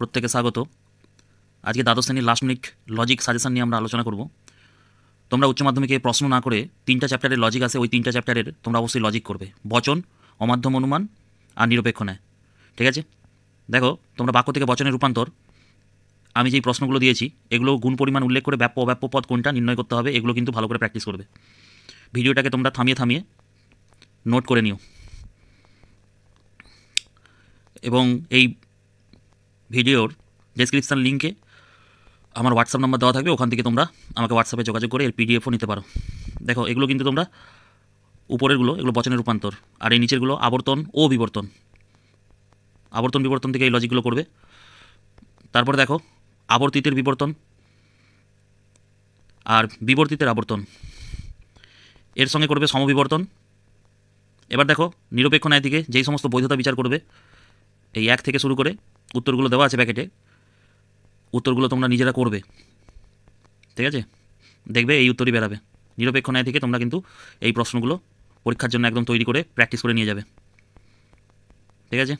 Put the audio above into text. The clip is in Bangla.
প্রত্যেকে স্বাগত। আজকে দ্বাদশ শ্রেণীর লাস্ট মিনিট লজিক সাজেশন নিয়ে আমরা আলোচনা করব। তোমরা উচ্চ মাধ্যমিকে প্রশ্ন না করে 3টা চ্যাপ্টারের লজিক আছে, ওই 3টা চ্যাপ্টারের তোমরা অবশ্যই লজিক করবে। বচন, অমাধ্যম অনুমান আর নিরপেক্ষ ন্যায়। ঠিক আছে? দেখো, তোমরা বাক্য থেকে বচনের রূপান্তর, আমি যেই প্রশ্নগুলো দিয়েছি এগুলো গুণ পরিমাণ উল্লেখ করে ব্যাপ্য অব্যাপ্য পদ কোনটা নির্ণয় করতে হবে, এগুলো কিন্তু ভালো করে প্র্যাকটিস করবে। ভিডিওটাকে তোমরা থামিয়ে থামিয়ে নোট করে নিও, এবং এই ভিডিওর ডেসক্রিপশান লিঙ্কে আমার হোয়াটসঅ্যাপ নাম্বার দেওয়া থাকবে, ওখান থেকে তোমরা আমাকে হোয়াটসঅ্যাপে যোগাযোগ করে এর পিডিএফও নিতে পারো। দেখো, এগুলো কিন্তু তোমরা উপরেরগুলো এগুলো বচনের রূপান্তর, আর এই নিচেরগুলো আবর্তন ও বিবর্তন। আবর্তন বিবর্তন থেকে এই লজিকগুলো করবে। তারপরে দেখো, আবর্তিতের বিবর্তন আর বিবর্তিতের আবর্তন, এর সঙ্গে করবে সমবিবর্তন। এবার দেখো, নিরপেক্ষ ন্যায় থেকে যেই সমস্ত বৈধতা বিচার করবে, এই 1 থেকে শুরু করে উত্তরগুলো দেওয়া আছে প্যাকেটে, উত্তরগুলো তোমরা নিজেরা করবে। ঠিক আছে? দেখবে এই উত্তরই বেরাবে। নিরপেক্ষ ন্যায় থেকে তোমরা কিন্তু এই প্রশ্নগুলো পরীক্ষার জন্য একদম তৈরি করে প্র্যাকটিস করে নিয়ে যাবে। ঠিক আছে?